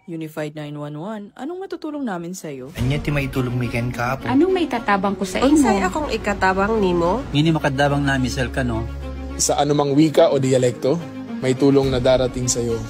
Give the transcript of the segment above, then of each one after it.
Unified 911, anong matutulong namin sa'yo? Anya ti maitulong mi ken kapo. Anong may tatabang ko sa imo? Unsay akong ikatabang nimo? Ngini makadabang na misal ka no? Sa anumang wika o dialekto, may tulong na darating sa iyo.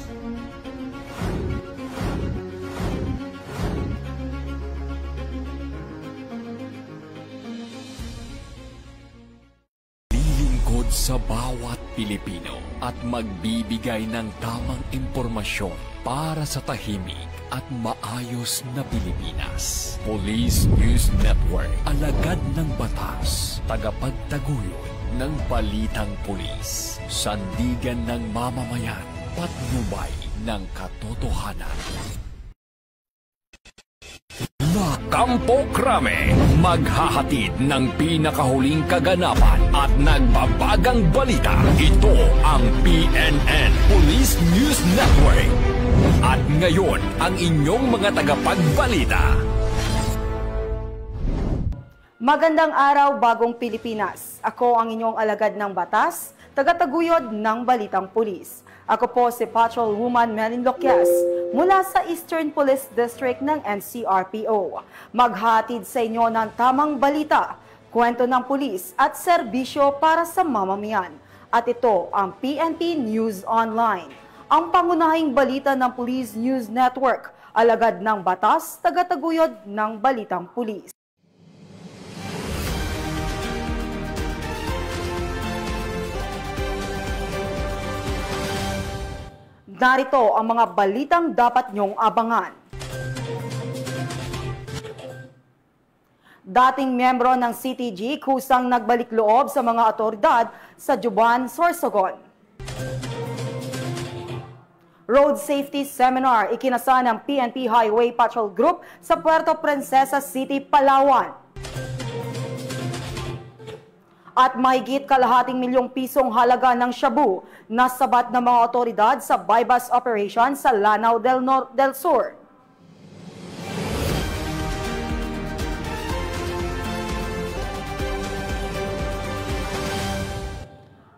Lilingkod sa bawat Pilipino at magbibigay ng tamang impormasyon para sa tahimik at maayos na Pilipinas. Police News Network, alagad ng batas, tagapagtaguyod ng balitang pulis, sandigan ng mamamayan, patnubay ng katotohanan. Kampo Krame, maghahatid ng pinakahuling kaganapan at nagbabagang balita. Ito ang PNN Police News Network. At ngayon, ang inyong mga tagapagbalita. Magandang araw, Bagong Pilipinas. Ako ang inyong alagad ng batas, tagataguyod ng Balitang Pulis. Ako po si Patrolwoman Melin Loquias mula sa Eastern Police District ng NCRPO. Maghatid sa inyo ng tamang balita, kwento ng pulis at serbisyo para sa mamamayan. At ito ang PNP News Online, ang pangunahing balita ng Police News Network, alagad ng batas, tagataguyod ng Balitang Pulis. Narito ang mga balitang dapat niyong abangan. Dating miyembro ng CTG kusang nagbalik loob sa mga otoridad sa Juban, Sorsogon. Road Safety Seminar ikinasa ng PNP Highway Patrol Group sa Puerto Princesa City, Palawan. At mahigit kalahating milyong pisong halaga ng shabu na sabat ng mga otoridad sa bypass operation sa Lanao del Sur.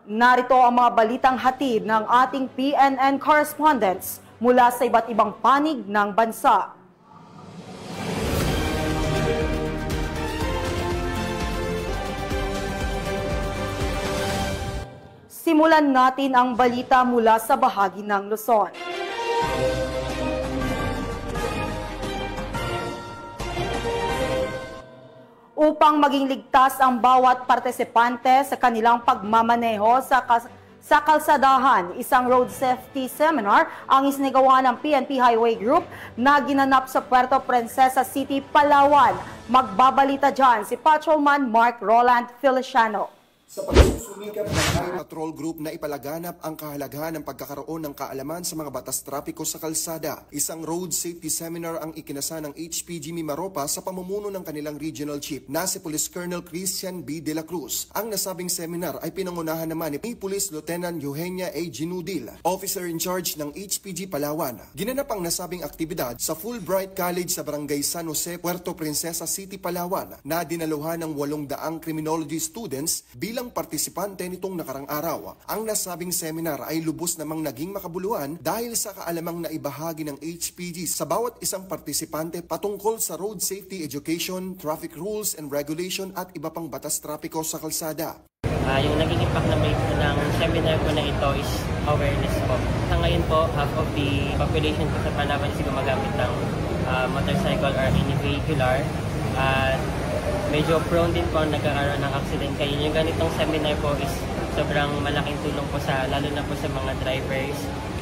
Narito ang mga balitang hatid ng ating PNN correspondents mula sa iba't ibang panig ng bansa. Simulan natin ang balita mula sa bahagi ng Luzon. Upang maging ligtas ang bawat partisipante sa kanilang pagmamaneho sa kalsadahan, isang road safety seminar ang isinigawa ng PNP Highway Group na ginanap sa Puerto Princesa City, Palawan. Magbabalita dyan si Patrolman Mark Roland Feliciano. Sa pagsusumikap ng Highway Patrol Group na ipalaganap ang kahalagahan ng pagkakaroon ng kaalaman sa mga batas trapiko sa kalsada, isang road safety seminar ang ikinasa ng HPG Mimaropa sa pamumuno ng kanilang regional chief na si Police Colonel Christian B. De La Cruz. Ang nasabing seminar ay pinangunahan naman ni Police Lieutenant Eugenia A. Ginudil, officer in charge ng HPG Palawan. Ginanap ang nasabing aktibidad sa Fulbright College sa Barangay San Jose, Puerto Princesa City, Palawan na dinaluhan ng 800 criminology students bilang partisipante nitong nakarang araw. Ang nasabing seminar ay lubos namang naging makabuluhan dahil sa kaalamang naibahagi ng HPG sa bawat isang partisipante patungkol sa road safety education, traffic rules and regulation at iba pang batas trapiko sa kalsada. Yung naging impact ng seminar ko na ito is awareness po. Sa ngayon po, half of the population po sa Palawan is gumagamit ng motorcycle or any vehicular. Medyo prone din po nagkakaroon ng accident. Kaya yung ganitong seminar po is sobrang malaking tulong po lalo na po sa mga drivers.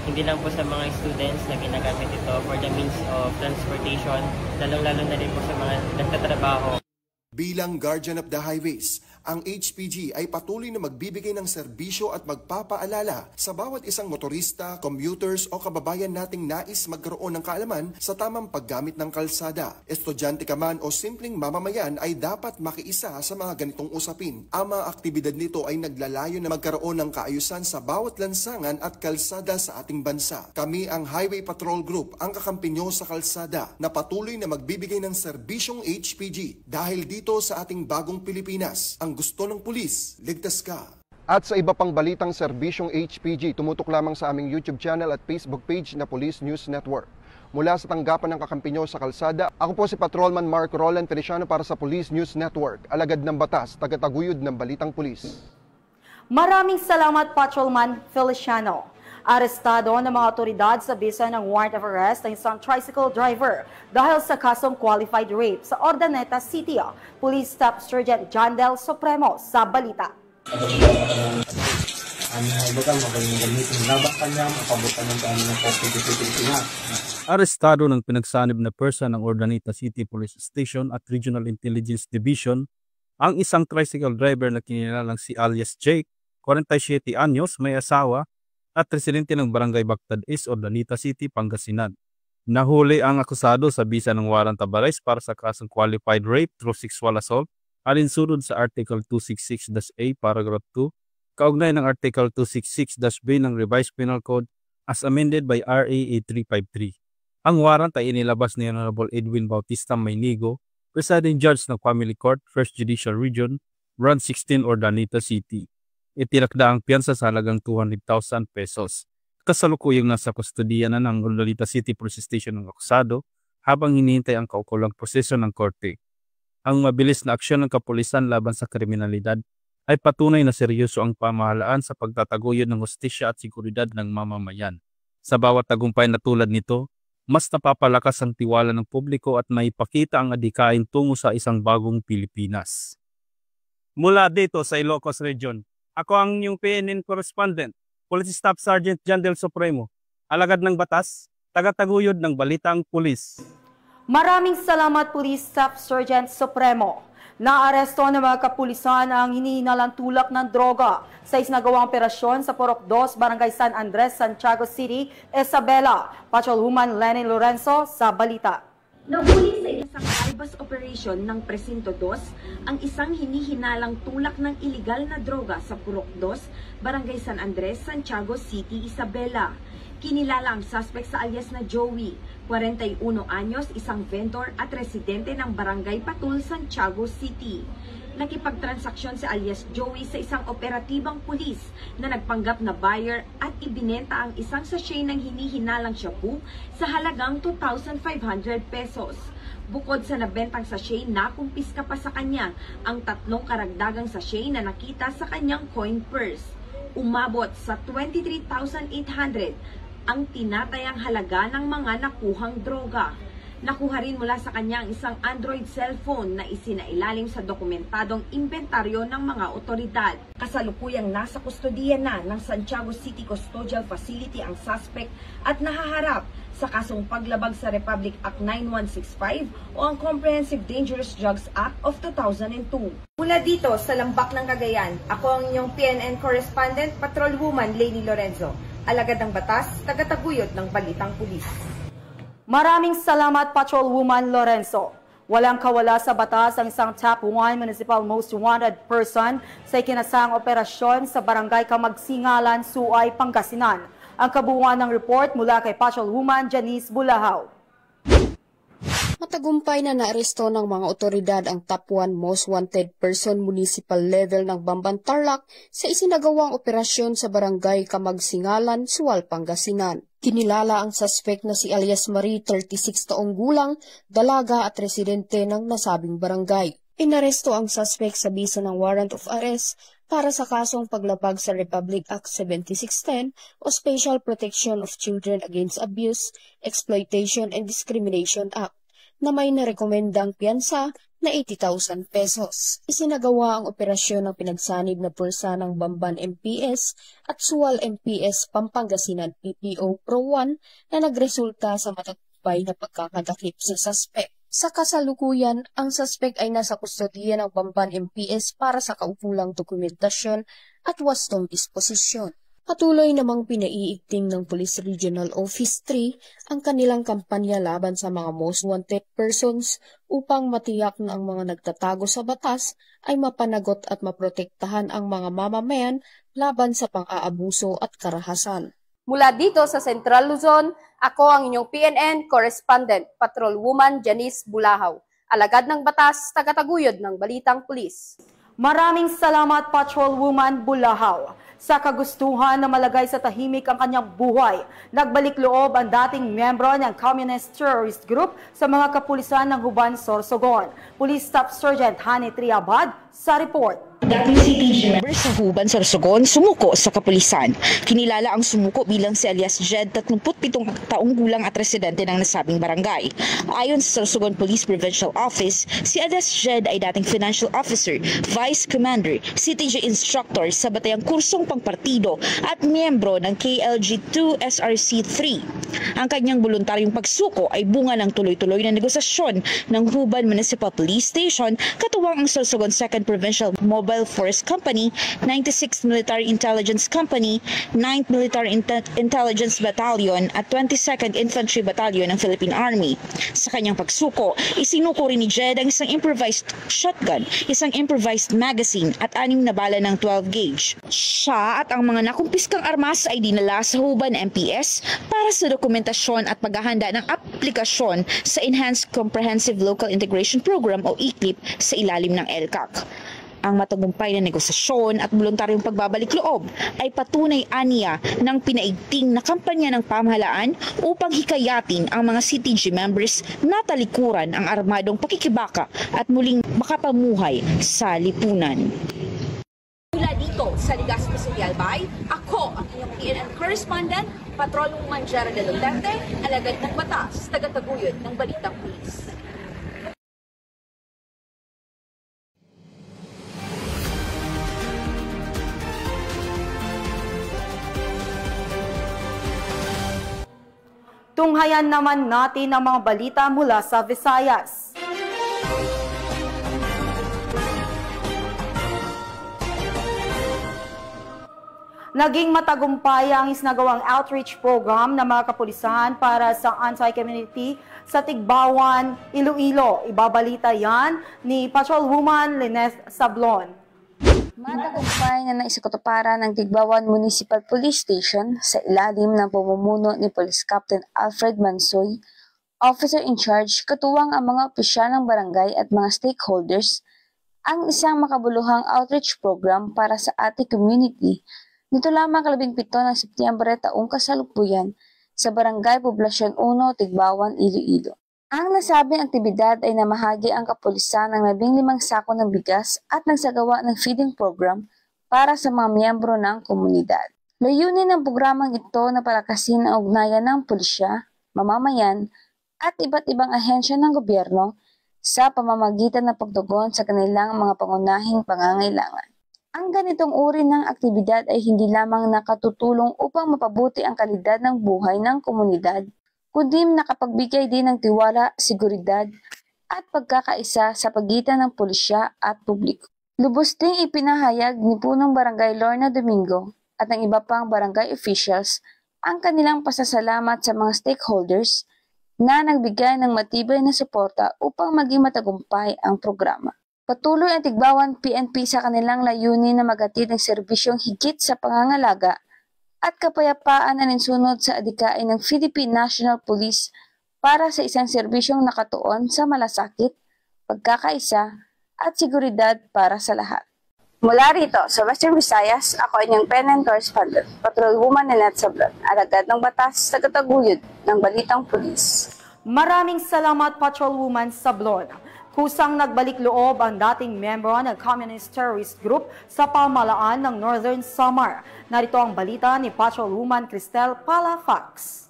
Hindi lang po sa mga students na ginagamit ito for the means of transportation, lalong-lalo na rin po sa mga nagtatrabaho. Bilang Guardian of the Highways, ang HPG ay patuloy na magbibigay ng serbisyo at magpapaalala sa bawat isang motorista, commuters o kababayan nating nais magkaroon ng kaalaman sa tamang paggamit ng kalsada. Estudyante ka man o simpleng mamamayan ay dapat makiisa sa mga ganitong usapin. Ang mga aktibidad nito ay naglalayo na magkaroon ng kaayusan sa bawat lansangan at kalsada sa ating bansa. Kami ang Highway Patrol Group, ang kakampi nyo sa kalsada na patuloy na magbibigay ng serbisyong HPG dahil dito sa ating bagong Pilipinas. Ang gusto ng pulis, ligtas ka. At sa iba pang balitang serbisyong HPG, tumutok lamang sa aming YouTube channel at Facebook page na Police News Network. Mula sa tanggapan ng kakampi nyo sa kalsada, ako po si Patrolman Mark Roland Feliciano para sa Police News Network, alagad ng batas, tagataguyod ng balitang pulis. Maraming salamat, Patrolman Feliciano. Arestado ng mga otoridad sa bisa ng warrant of arrest ang isang tricycle driver dahil sa kasong qualified rape sa Ordaneta City. Police Staff Sergeant John Del Supremo sa balita. Arestado ng pinagsanib na person ng Ordaneta City Police Station at Regional Intelligence Division ang isang tricycle driver na kinilalang si alias Jake, 47 anyos, may asawa at residente ng Barangay Bactad East, Ordaneta City, Pangasinan. Nahuli ang akusado sa bisa ng warrant of arrest para sa kasong qualified rape through sexual assault alinsunod sa Article 266-A Paragraph 2 kaugnay ng Article 266-B ng Revised Penal Code as amended by RA 8353. Ang warrant ay inilabas ni Honorable Edwin Bautista Maynigo, Presiding Judge ng Family Court, 1st Judicial Region, Branch 16, Ordaneta City. Itinakda ang piyansa sa halagang 200,000 pesos. Kasalukuyang nasa kustodiya na ng Ordaneta City Police Station ng akusado habang hinihintay ang kaukulang proseso ng korte. Ang mabilis na aksyon ng kapulisan laban sa kriminalidad ay patunay na seryoso ang pamahalaan sa pagtataguyod ng hustisya at seguridad ng mamamayan. Sa bawat tagumpay na tulad nito, mas napapalakas ang tiwala ng publiko at maipakita ang adhikain tungo sa isang bagong Pilipinas. Mula dito sa Ilocos Region, ako ang inyong PNN correspondent, Police Staff Sergeant John Del Supremo, alagad ng batas, tagataguyod ng balitang pulis. Maraming salamat, Police Staff Sergeant Supremo. Naaresto ng mga kapulisan ang hinihinalang tulak ng droga sa isinagawang operasyon sa Purok 2, Barangay San Andres, Santiago City, Isabela. Patrolwoman Lenny Lorenzo sa balita. Nahuli sa isang bypass operation ng Presinto 2 ang isang hinihinalang tulak ng ilegal na droga sa Purok 2, Barangay San Andres, Santiago City, Isabela. Kinilala ang suspect sa alias na Joey, 41 anyos, isang vendor at residente ng Barangay Patul, Santiago City. Nakipagtransaksyon si alias Joey sa isang operatibang pulis na nagpanggap na buyer at ibinenta ang isang sachet ng hinihinalang shampoo sa halagang 2,500 pesos. Bukod sa nabentang sachet, nakumpiska pa sa kanya ang 3 karagdagang sachet na nakita sa kanyang coin purse. Umabot sa 23,800 ang tinatayang halaga ng mga nakuhang droga. Nakuha rin mula sa kanya ang isang Android cellphone na isinailalim sa dokumentadong inventaryo ng mga otoridad. Kasalukuyang nasa kustodiya na ng Santiago City Custodial Facility ang suspect at nahaharap sa kasong paglabag sa Republic Act 9165 o ang Comprehensive Dangerous Drugs Act of 2002. Mula dito sa Lambak ng Cagayan, ako ang inyong PNN correspondent, Patrolwoman Lenny Lorenzo, alagad ng batas, tagataguyod ng balitang pulis. Maraming salamat, Patrolwoman Lorenzo. Walang kawala sa batas ang isang top 1 municipal most wanted person sa ikinasang operasyon sa Barangay Kamagsingalan, Suay, Pangasinan. Ang kabuuan ng report mula kay Patrolwoman Janice Bulahaw. Matagumpay na naaresto ng mga otoridad ang top 1 most wanted person municipal level ng Bamban Tarlac sa isinagawang operasyon sa Barangay Kamagsingalan, Sual, Pangasinan. Kinilala ang suspect na si alias Marie, 36 taong gulang, dalaga at residente ng nasabing barangay. Inaresto ang suspect sa bisa ng warrant of arrest para sa kasong paglabag sa Republic Act 7610 o Special Protection of Children Against Abuse, Exploitation and Discrimination Act na may narekomendang piyansa na 80,000 pesos. Isinagawa ang operasyon ng pinagsanib na pwersa ng Bamban MPS at Sual MPS Pampangasinan PPO Pro 1 na nagresulta sa matagumpay na pagkakadakip sa suspect. Sa kasalukuyan, ang suspect ay nasa kustodiya ng Bamban MPS para sa kaukulang dokumentasyon at wastong disposisyon. Patuloy namang pinaiigting ng Police Regional Office 3 ang kanilang kampanya laban sa mga most wanted persons upang matiyak na ang mga nagtatago sa batas ay mapanagot at maprotektahan ang mga mamamayan laban sa pang-aabuso at karahasan. Mula dito sa Central Luzon, ako ang inyong PNN correspondent, Patrolwoman Janice Bulahaw, alagad ng batas, tagataguyod ng balitang pulis. Maraming salamat, Patrolwoman Bulahaw. Sa kagustuhan na malagay sa tahimik ang kanyang buhay, nagbalik loob ang dating miyembro ng Communist Terrorist Group sa mga kapulisan ng Huban, Sorsogon. Police Staff Sergeant Hani Triabad sa report. Dating CTG member sa Huban, Sorsogon sumuko sa kapulisan. Kinilala ang sumuko bilang si alias Jed, 37 taong gulang at residente ng nasabing barangay. Ayon sa Sorsogon Police Provincial Office, si alias Jed ay dating financial officer, vice commander, CTG instructor sa batayang kursong pangpartido at miyembro ng KLG-2 SRC-3. Ang kanyang voluntaryong pagsuko ay bunga ng tuloy-tuloy na negosasyon ng Huban Municipal Police Station katuwang ang Sorsogon 2nd Provincial Mobile Force Company, 96th Military Intelligence Company, 9th Military Intelligence Battalion at 22nd Infantry Battalion ng Philippine Army. Sa kanyang pagsuko, isinuko rin ni Jed ang isang improvised shotgun, isang improvised magazine at 6 na bala ng 12 gauge. Siya at ang mga nakumpiskang armas ay dinala sa Huban MPS para sa dokumentasyon at paghahanda ng aplikasyon sa Enhanced Comprehensive Local Integration Program o ECLIP sa ilalim ng LCAC. Ang matagumpay na negosasyon at voluntaryong pagbabalik loob ay patunay aniya ng pinaigting na kampanya ng pamahalaan upang hikayatin ang mga CTG members na talikuran ang armadong pakikibaka at muling makapamuhay sa lipunan. Mula dito sa Legazpi City, Albay, ako ang inyong PNN correspondent, Patrolwoman Geraldine Duterte, alagad ng batas, tagataguyod ng Balitang Pulis. Tunghayan naman natin ang mga balita mula sa Visayas. Naging matagumpay ang isinagawang outreach program ng mga kapulisan para sa anti-community sa Tigbawan, Iloilo. Ibabalita yan ni Patrolwoman Lyneth Sablon. Matagumpay na naisakatuparan ng Tigbawan Municipal Police Station sa ilalim ng pamumuno ni Police Captain Alfred Mansoy, officer in charge, katuwang ang mga opisyal ng barangay at mga stakeholders, ang isang makabuluhang outreach program para sa ating community nito lamang 17 ng Setyembre taong kasalukuyan sa Barangay Poblasyon 1, Tigbawan, Iloilo. Ang nasabing aktibidad ay namahagi ang kapulisan ng 15 sako ng bigas at nagsagawa ng feeding program para sa mga miyembro ng komunidad. Layunin ng programang ito na palakasin ang ugnayan ng pulisya, mamamayan at iba't ibang ahensya ng gobyerno sa pamamagitan ng pagtugon sa kanilang mga pangunahing pangangailangan. Ang ganitong uri ng aktibidad ay hindi lamang nakatutulong upang mapabuti ang kalidad ng buhay ng komunidad, kundi nakapagbigay din ng tiwala, seguridad at pagkakaisa sa pagitan ng pulisya at publiko. Lubos ding ipinahayag ni Punong Barangay Lorna Domingo at ng iba pang barangay officials ang kanilang pasasalamat sa mga stakeholders na nagbigay ng matibay na suporta upang maging matagumpay ang programa. Patuloy ang Tigbawan PNP sa kanilang layunin na maghatid ng serbisyong higit sa pangangalaga at kapayapaan na ninsunod sa adikain ng Philippine National Police para sa isang serbisyong nakatuon sa malasakit, pagkakaisa at seguridad para sa lahat. Mula rito sa Western Visayas, ako inyong PNN correspondent, Patrolwoman Lyneth Sablon, alagad ng batas, tagataguyod ng Balitang Pulis. Maraming salamat, Patrolwoman Sablon. Kusang nagbalik loob ang dating miyembro ng Communist Terrorist Group sa pamahalaan ng Northern Samar. Narito ang balita ni Patrolwoman Cristel Palafax.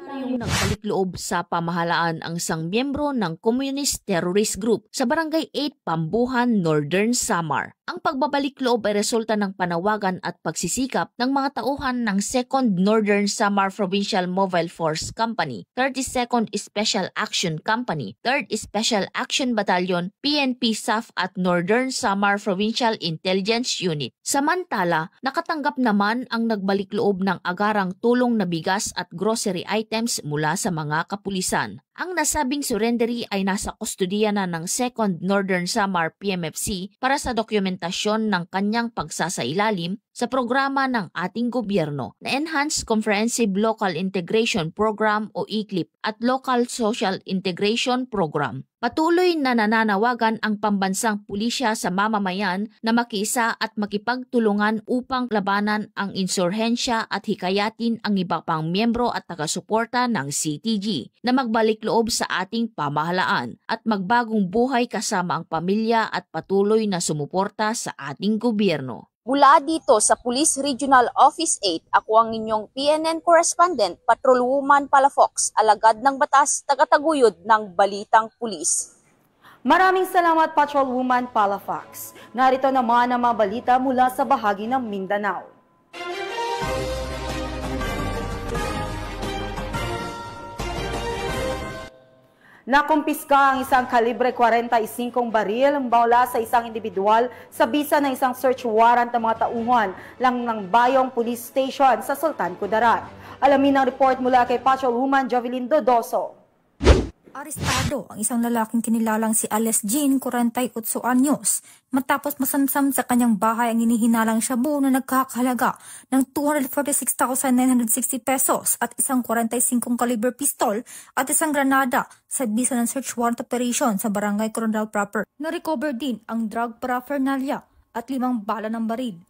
Yung nagbalik loob sa pamahalaan ang isang miyembro ng Communist Terrorist Group sa Barangay 8, Pambuhan, Northern Samar. Ang pagbabalik loob ay resulta ng panawagan at pagsisikap ng mga tauhan ng 2nd Northern Samar Provincial Mobile Force Company, 32nd Special Action Company, 3rd Special Action Battalion, PNP SAF at Northern Samar Provincial Intelligence Unit. Samantala, nakatanggap naman ang nagbalik loob ng agarang tulong na bigas at grocery items mula sa mga kapulisan. Ang nasabing surrendery ay nasa kustodiya na ng 2nd Northern Samar PMFC para sa dokumentasyon ng kanyang pagsasailalim sa programa ng ating gobyerno na Enhanced Comprehensive Local Integration Program o ECLIP at Local Social Integration Program. Patuloy na nananawagan ang pambansang pulisya sa mamamayan na makiisa at makipagtulungan upang labanan ang insurhensya at hikayatin ang iba pang miyembro at taga-suporta ng CTG na magbalik loob sa ating pamahalaan at magbagong buhay kasama ang pamilya at patuloy na sumuporta sa ating gobyerno. Mula dito sa Police Regional Office 8, ako ang inyong PNN correspondent, Patrolwoman Palafox, alagad ng batas, tagataguyod ng Balitang Pulis. Maraming salamat, Patrolwoman Palafox. Narito naman ang mga balita mula sa bahagi ng Mindanao. Nakumpiska ang isang kalibre 45 baril mula sa isang individual sa bisa ng isang search warrant ng mga tauhan lang ng Bayong Police Station sa Sultan Kudarat. Alamin ang report mula kay Patrolwoman Jovelyn Dodoso. Arestado ang isang lalaking kinilalang si alias Jean, 48 anyos, matapos masamsam sa kanyang bahay ang hinihinalang shabu na nagkakahalaga ng 246,960 pesos at isang 45 caliber pistol at isang granada sa bisa ng search warrant operation sa Barangay Coronadal proper. Na-recover din ang drug paraphernalia at 5 bala ng baril.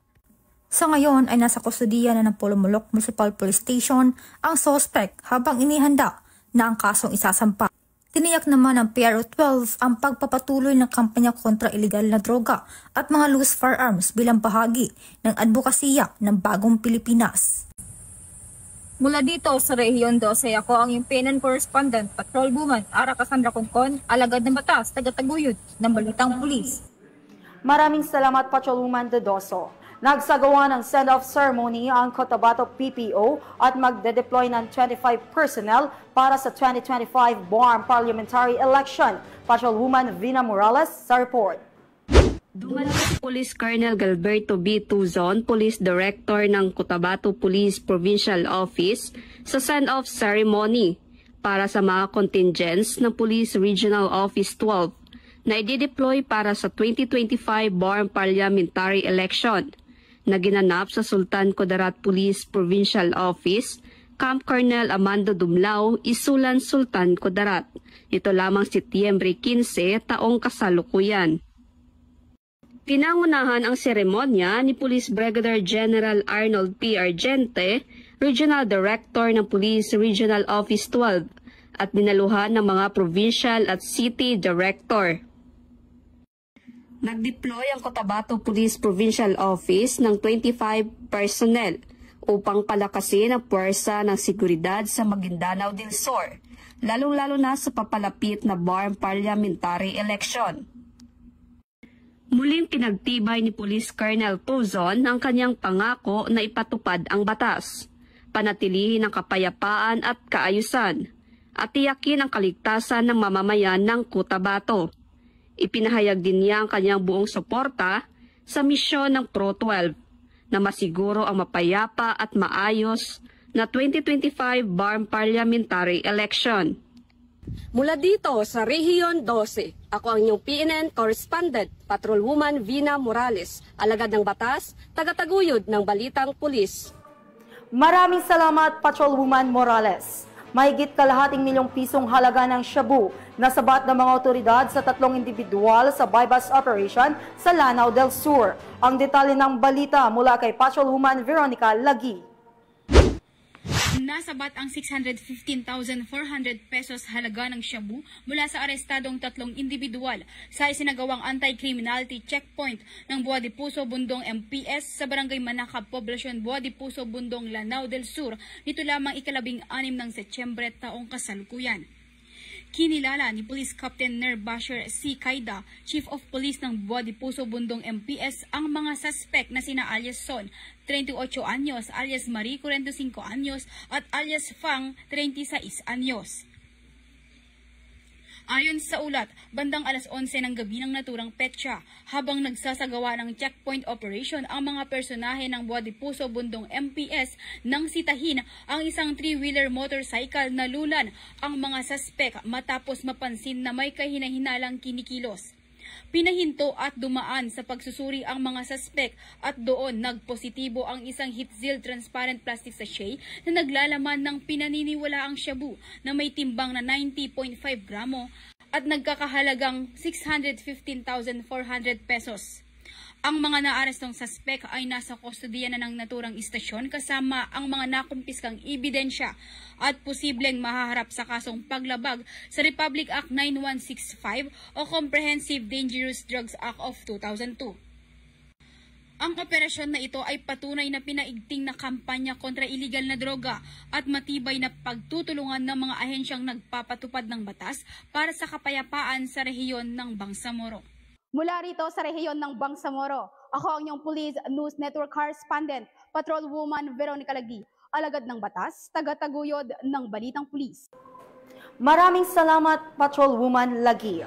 Sa ngayon ay nasa kustodiya na ng Polomolok Municipal Police Station ang suspect habang inihanda na ang kasong isasampa. Tiniyak naman ng PRO 12 ang pagpapatuloy ng kampanya kontra ilegal na droga at mga loose firearms bilang bahagi ng advokasya ng Bagong Pilipinas. Mula dito sa Rehiyon 12, ako ang yung PNN correspondent, Patrolwoman Ara Cassandra Concon, alagad ng batas, tagataguyod ng Balitang Pulis. Maraming salamat, Patrolwoman Dodoso. Nagsagawa ng send-off ceremony ang Cotabato PPO at magde-deploy ng 25 personnel para sa 2025 BARM Parliamentary Election. Patrolwoman Vina Morales sa report. Dumalo si Police Colonel Galberto B. Tuzon, Police Director ng Cotabato Police Provincial Office, sa send-off ceremony para sa mga contingents ng Police Regional Office 12 na i-deploy para sa 2025 BARM Parliamentary Election na ginanap sa Sultan Kudarat Police Provincial Office, Camp Colonel Amando Dumlao, Isulan, Sultan Kudarat. Ito lamang Setyembre 15, taong kasalukuyan. Pinangunahan ang seremonya ni Police Brigadier General Arnold P. Argente, Regional Director ng Police Regional Office 12, at dinaluhan ng mga Provincial at City Director. Nag-deploy ang Cotabato Police Provincial Office ng 25 personnel upang palakasin ang puwersa ng seguridad sa Maguindanao del Sur, lalong-lalo na sa papalapit na BARM Parliamentary Election. Muling pinagtibay ni Police Colonel Tuzon ang kanyang pangako na ipatupad ang batas, panatilihin ang kapayapaan at kaayusan, at tiyakin ang kaligtasan ng mamamayan ng Cotabato. Ipinahayag din niya ang kanyang buong suporta sa misyon ng Pro 12 na masiguro ang mapayapa at maayos na 2025 BARM Parliamentary Election. Mula dito sa Rehiyon 12, ako ang inyong PNN correspondent, Patrolwoman Vina Morales, alagad ng batas, tagataguyod ng Balitang Pulis. Maraming salamat, Patrolwoman Morales. Mahigit kalahating milyong pisong halaga ng shabu na sabat ng mga otoridad sa 3 individual sa bypass operation sa Lanao del Sur. Ang detalye ng balita mula kay Patrolwoman Veronica Lagi. Nasabat ang 615,400 pesos halaga ng shabu mula sa arestadong 3 individual sa isinagawang anti-criminality checkpoint ng Boa de Puso, Bundong MPS sa Barangay Manakab, Poblasyon Boa de Puso, Bundong, Lanao del Sur nito lamang ika-16 ng Setyembre taong kasalukuyan. Kinilala ni Police Captain Nerbasher C. Kaida, Chief of Police ng Boa de Puso, Bundong MPS, ang mga suspect na sina alias Son, 38 anyos, alias Marie, 45 anyos, at alias Fang, 36 anyos. Ayon sa ulat, bandang alas 11 ng gabi ng naturang petsa, habang nagsasagawa ng checkpoint operation ang mga personahe ng Buwadi Puso Bundong MPS nang sitahin ang isang 3-wheeler motorcycle na lulan ang mga suspek matapos mapansin na may kahinahinalang kinikilos. Pinahinto at dumaan sa pagsusuri ang mga suspek at doon nagpositibo ang isang Hitzil transparent plastic sachet na naglalaman ng pinaniniwalaang shabu na may timbang na 90.5 gramo at nagkakahalagang 615,400 pesos. Ang mga naarestong suspek ay nasa kustodiya na ng naturang istasyon kasama ang mga nakumpiskang ebidensya at posibleng mahaharap sa kasong paglabag sa Republic Act 9165 o Comprehensive Dangerous Drugs Act of 2002. Ang operasyon na ito ay patunay na pinaigting na kampanya kontra iligal na droga at matibay na pagtutulungan ng mga ahensyang nagpapatupad ng batas para sa kapayapaan sa rehiyon ng Bangsamoro. Mula rito sa rehiyon ng Bangsamoro, ako ang inyong Police News Network Correspondent, Patrolwoman Veronica Lagi, alagad ng batas, tagataguyod ng Balitang Pulis. Maraming salamat, Patrolwoman Lagi.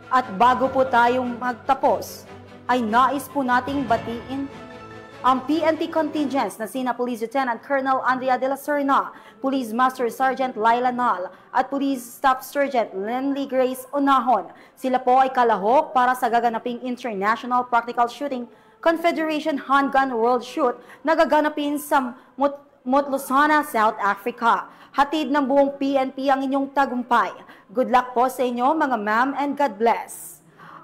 At bago po tayong magtapos, ay nais po nating batiin ang PNP contingents na sina Police Lieutenant Colonel Andrea de la Serna, Police Master Sergeant Laila Nal at Police Staff Sergeant Lenly Grace Onahon. Sila po ay kalahok para sa gaganaping International Practical Shooting Confederation Handgun World Shoot na gaganapin sa Motlotsana, South Africa. Hatid ng buong PNP ang inyong tagumpay. Good luck po sa inyo mga ma'am and God bless.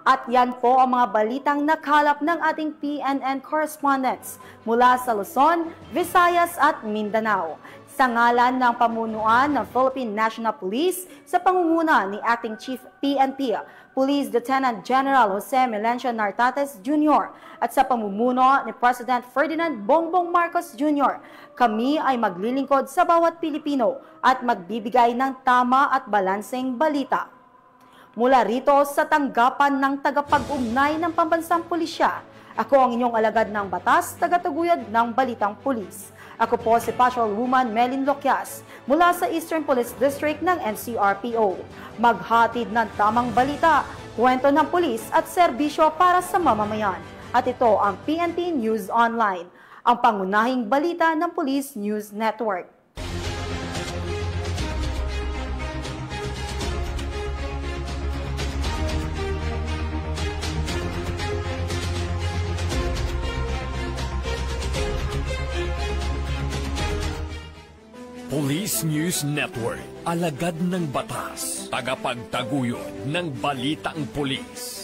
At yan po ang mga balitang nakalap ng ating PNN correspondents mula sa Luzon, Visayas at Mindanao. Sa ngalan ng pamunuan ng Philippine National Police sa pangunguna ni Acting Chief PNP, Police Lieutenant General Jose Melencio Nartates Jr. at sa pamumuno ni President Ferdinand Bongbong Marcos Jr., kami ay maglilingkod sa bawat Pilipino at magbibigay ng tama at balanseng balita. Mula rito sa tanggapan ng tagapag-ugnay ng Pambansang Pulisya, ako ang inyong alagad ng batas, tagataguyod ng Balitang Pulis. Ako po si Patrolwoman Melin Loquias mula sa Eastern Police District ng NCRPO. Maghatid ng tamang balita, kwento ng pulis at serbisyo para sa mamamayan. At ito ang PNP News Online, ang pangunahing balita ng Police News Network. Police News Network, alagad ng batas, tagapagtaguyod ng Balitang Pulis.